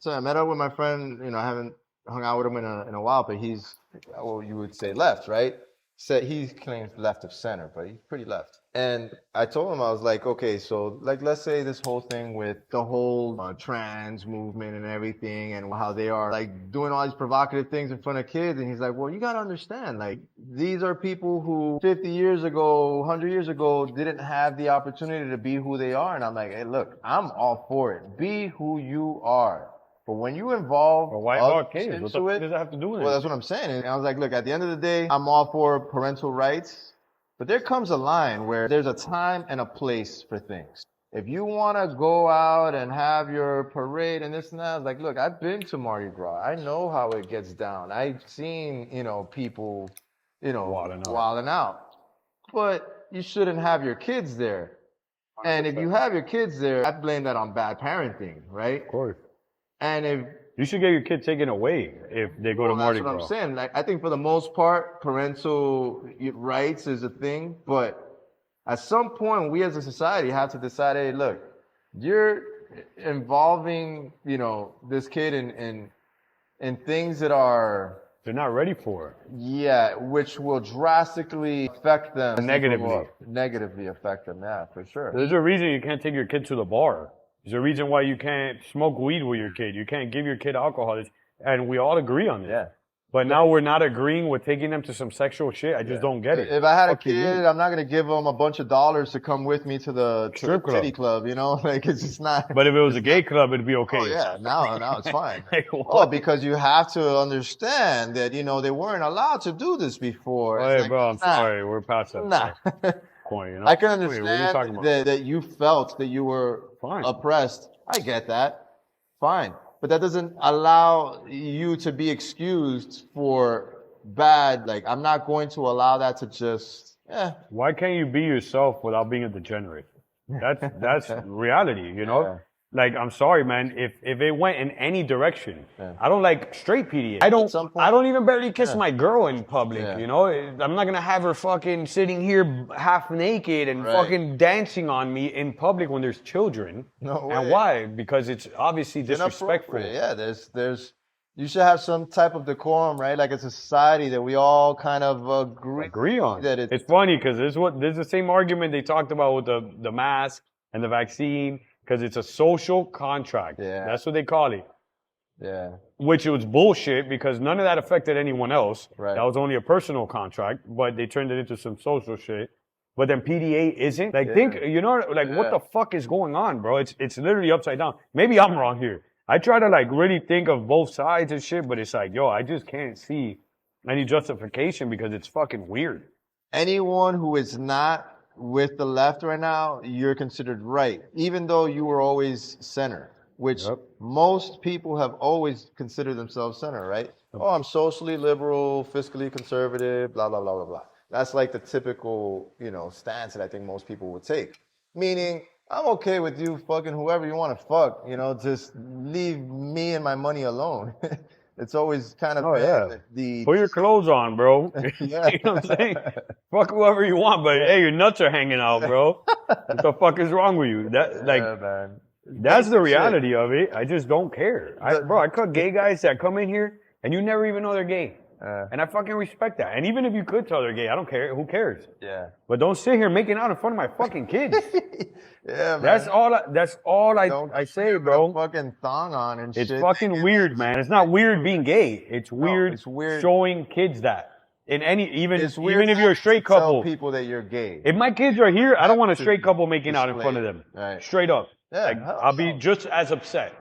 So I met up with my friend. I haven't hung out with him in a while, but he's, well, you would say left, right? So he claims left of center, but he's pretty left. And I told him, I was like, okay, so like, let's say this whole thing with the whole trans movement and everything, and how they are like doing all these provocative things in front of kids. And he's like, well, you got to understand, like, these are people who 50 years ago, 100 years ago, didn't have the opportunity to be who they are. And I'm like, hey, look, I'm all for it. Be who you are. But when you involve why kids? What the into fuck it, does that have to do with it? well, that's what I'm saying. And I was like, look, at the end of the day, I'm all for parental rights, but there comes a line where there's a time and a place for things. If you want to go out and have your parade and this and that, I was like, look, I've been to Mardi Gras. I know how it gets down. I've seen, people, wilding out. But you shouldn't have your kids there. And if you have your kids there, I blame that on bad parenting, right? Of course. And if you should get your kid taken away if they go to Mardi Gras. That's what I'm saying. Like, I think for the most part, parental rights is a thing, but at some point, we as a society have to decide, hey, look, you're involving, this kid in things that are... They're not ready for it. Yeah, which will drastically affect them. Negatively affect them, yeah, for sure. There's a reason you can't take your kid to the bar. There's a reason why you can't smoke weed with your kid. You can't give your kid alcohol. And we all agree on this. Yeah. But now we're not agreeing with taking them to some sexual shit. I just don't get it. If I had a kid, I'm not going to give them a bunch of dollars to come with me to the titty club, Like, it's just not. But if it was a gay club, it'd be okay. Oh, yeah. Now it's fine. Because you have to understand that, they weren't allowed to do this before. Hey, bro, I'm sorry. We're past that. Point, I can understand that you felt that you were oppressed. I get that. Fine. But that doesn't allow you to be excused for bad. Like, I'm not going to allow that to just, Why can't you be yourself without being a degenerate? That's reality, Yeah. Like, I'm sorry, man. If it went in any direction, I don't like straight PDA. I don't even barely kiss my girl in public, I'm not gonna have her fucking sitting here half naked and fucking dancing on me in public when there's children. No way. And why? Because it's obviously disrespectful. Yeah, there's you should have some type of decorum, right? Like, it's a society that we all kind of agree on. That it's funny because there's the same argument they talked about with the mask and the vaccine. Because it's a social contract. Yeah. That's what they call it. Yeah. Which was bullshit because none of that affected anyone else. Right. That was only a personal contract, but they turned it into some social shit. But then PDA isn't. Like, what the fuck is going on, bro? It's literally upside down. Maybe I'm wrong here. I try to, really think of both sides and shit, but it's like, yo, I just can't see any justification because it's fucking weird. Anyone who is not with the left right now, you're considered right, even though you were always center, which most people have always considered themselves center, right? Oh, I'm socially liberal, fiscally conservative, blah, blah, blah, blah, blah. That's like the typical, stance that I think most people would take. Meaning, I'm okay with you fucking whoever you want to fuck, just leave me and my money alone. It's always kind of put your clothes on, bro. Yeah. You know what I'm saying? Fuck whoever you want, but hey, your nuts are hanging out, bro. What the fuck is wrong with you? Man. That's the reality of it. I just don't care. I cut gay guys that come in here and you never even know they're gay. And I fucking respect that. And even if you could tell they're gay, I don't care. Who cares? Yeah. But don't sit here making out in front of my fucking kids. Yeah, man. That's all I say, bro. Fucking thong on and shit. It's fucking weird, man. It's not weird being gay. It's weird, showing kids that. Even if you're a straight couple. Tell people that you're gay. If my kids are here, I don't want a straight couple making out in front of them. Right. Straight up. Yeah. I'll be just as upset.